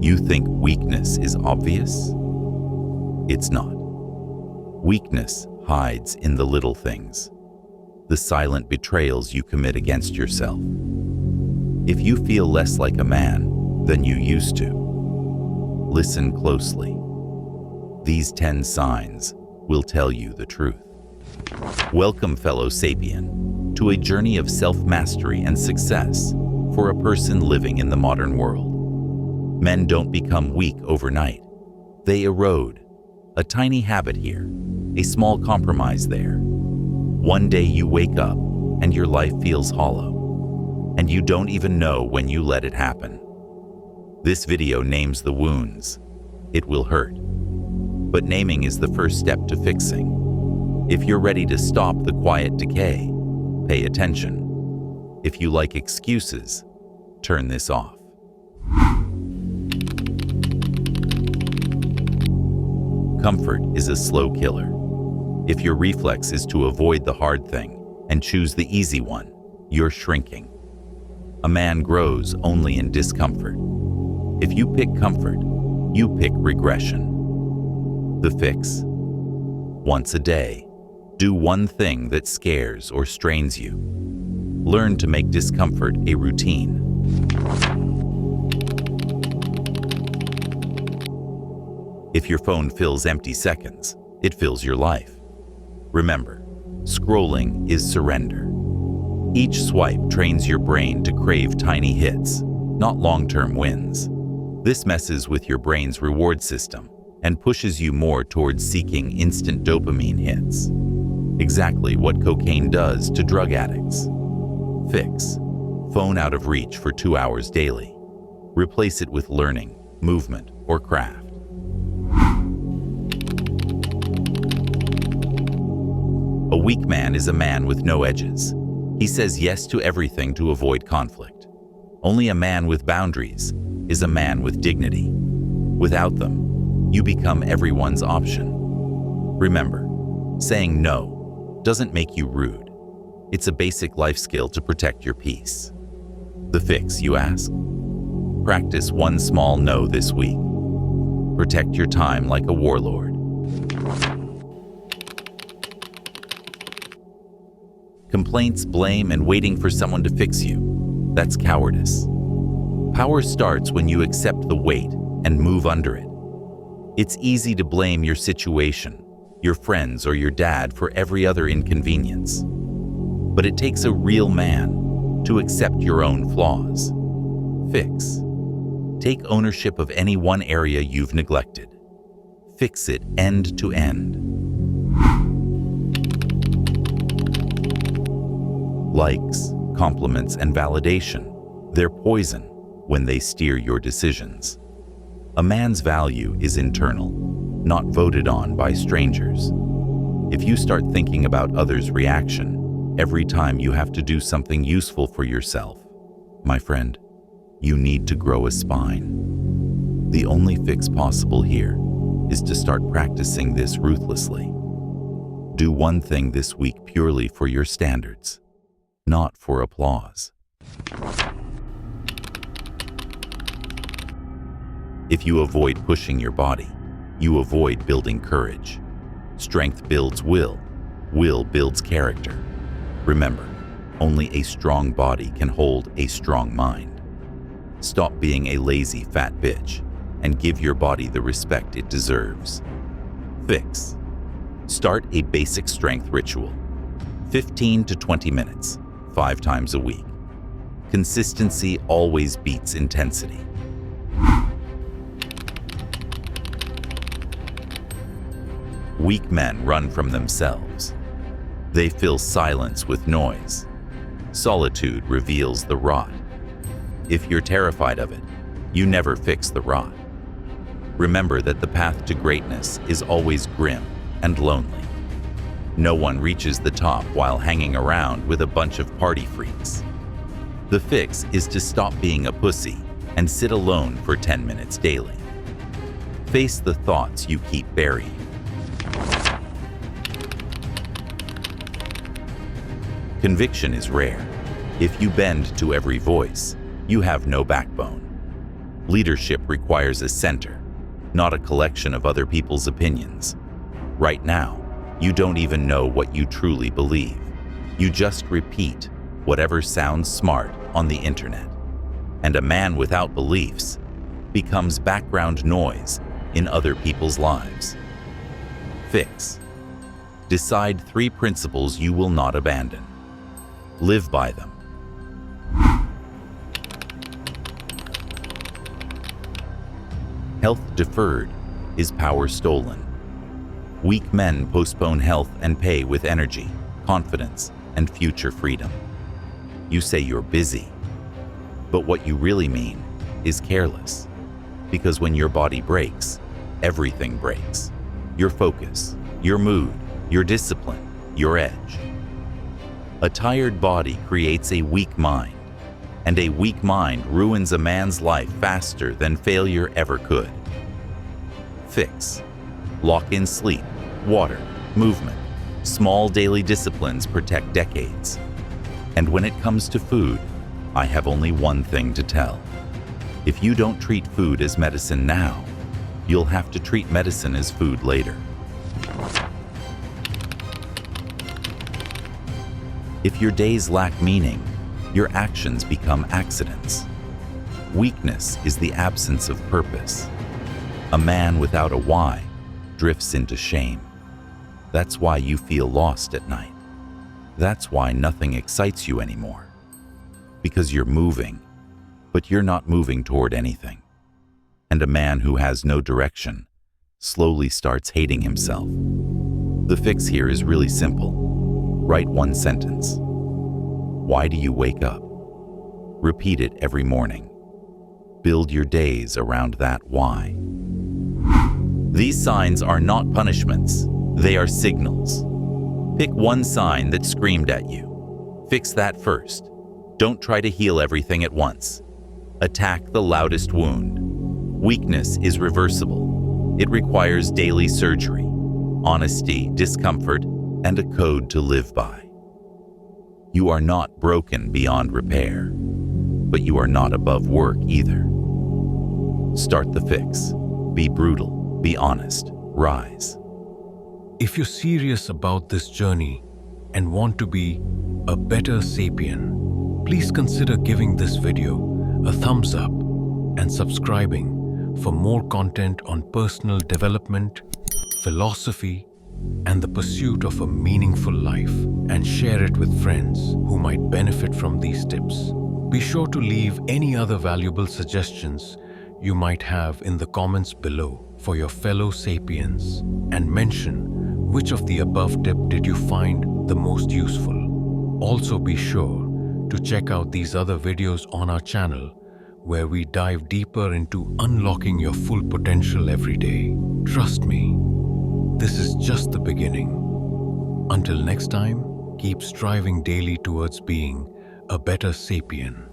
You think weakness is obvious? It's not. Weakness hides in the little things, the silent betrayals you commit against yourself. If you feel less like a man than you used to, listen closely. These 10 signs will tell you the truth. Welcome, fellow sapien, to a journey of self-mastery and success for a person living in the modern world. Men don't become weak overnight. They erode. A tiny habit here, a small compromise there. One day you wake up and your life feels hollow, and you don't even know when you let it happen. This video names the wounds. It will hurt. But naming is the first step to fixing. If you're ready to stop the quiet decay, pay attention. If you like excuses, turn this off. Comfort is a slow killer. If your reflex is to avoid the hard thing and choose the easy one, you're shrinking. A man grows only in discomfort. If you pick comfort, you pick regression. The fix? Once a day, do one thing that scares or strains you. Learn to make discomfort a routine. If your phone fills empty seconds, it fills your life. Remember, scrolling is surrender. Each swipe trains your brain to crave tiny hits, not long-term wins. This messes with your brain's reward system and pushes you more towards seeking instant dopamine hits. Exactly what cocaine does to drug addicts. Fix: phone out of reach for 2 hours daily. Replace it with learning, movement, or craft. A weak man is a man with no edges. He says yes to everything to avoid conflict. Only a man with boundaries is a man with dignity. Without them, you become everyone's option. Remember, saying no doesn't make you rude. It's a basic life skill to protect your peace. The fix, you ask? Practice one small no this week. Protect your time like a warlord. Complaints, blame, and waiting for someone to fix you. That's cowardice. Power starts when you accept the weight and move under it. It's easy to blame your situation, your friends, or your dad for every other inconvenience. But it takes a real man to accept your own flaws. Fix: take ownership of any one area you've neglected. Fix it end to end. Likes, compliments, and validation, they're poison when they steer your decisions. A man's value is internal, not voted on by strangers. If you start thinking about others' reaction every time you have to do something useful for yourself, my friend, you need to grow a spine. The only fix possible here is to start practicing this ruthlessly. Do one thing this week purely for your standards, not for applause. If you avoid pushing your body, you avoid building courage. Strength builds will. Will builds character. Remember, only a strong body can hold a strong mind. Stop being a lazy fat bitch and give your body the respect it deserves. Fix: start a basic strength ritual. 15 to 20 minutes, 5 times a week. Consistency always beats intensity. Weak men run from themselves. They fill silence with noise. Solitude reveals the rot. If you're terrified of it, you never fix the rot. Remember that the path to greatness is always grim and lonely. No one reaches the top while hanging around with a bunch of party freaks. The fix is to stop being a pussy and sit alone for 10 minutes daily. Face the thoughts you keep burying. Conviction is rare. If you bend to every voice, you have no backbone. Leadership requires a center, not a collection of other people's opinions. Right now, you don't even know what you truly believe. You just repeat whatever sounds smart on the internet. And a man without beliefs becomes background noise in other people's lives. Fix. Decide 3 principles you will not abandon. Live by them. Health deferred is power stolen. Weak men postpone health and pay with energy, confidence, and future freedom. You say you're busy, but what you really mean is careless. Because when your body breaks, everything breaks. Your focus, your mood, your discipline, your edge. A tired body creates a weak mind, and a weak mind ruins a man's life faster than failure ever could. Fix. Lock in sleep, water, movement. Small daily disciplines protect decades. And when it comes to food, I have only one thing to tell. If you don't treat food as medicine now, you'll have to treat medicine as food later. If your days lack meaning, your actions become accidents. Weakness is the absence of purpose. A man without a why drifts into shame. That's why you feel lost at night. That's why nothing excites you anymore. Because you're moving, but you're not moving toward anything. And a man who has no direction slowly starts hating himself. The fix here is really simple. Write one sentence. Why do you wake up? Repeat it every morning. Build your days around that why. These signs are not punishments, they are signals. Pick one sign that screamed at you. Fix that first. Don't try to heal everything at once. Attack the loudest wound. Weakness is reversible. It requires daily surgery, honesty, discomfort, and a code to live by. You are not broken beyond repair, but you are not above work either. Start the fix. Be brutal, be honest, rise. If you're serious about this journey and want to be a better sapien, please consider giving this video a thumbs up and subscribing for more content on personal development, philosophy, and the pursuit of a meaningful life, and share it with friends who might benefit from these tips. Be sure to leave any other valuable suggestions you might have in the comments below for your fellow sapiens, and mention which of the above tip did you find the most useful. Also be sure to check out these other videos on our channel where we dive deeper into unlocking your full potential every day. Trust me, this is just the beginning. Until next time, keep striving daily towards being a better sapien.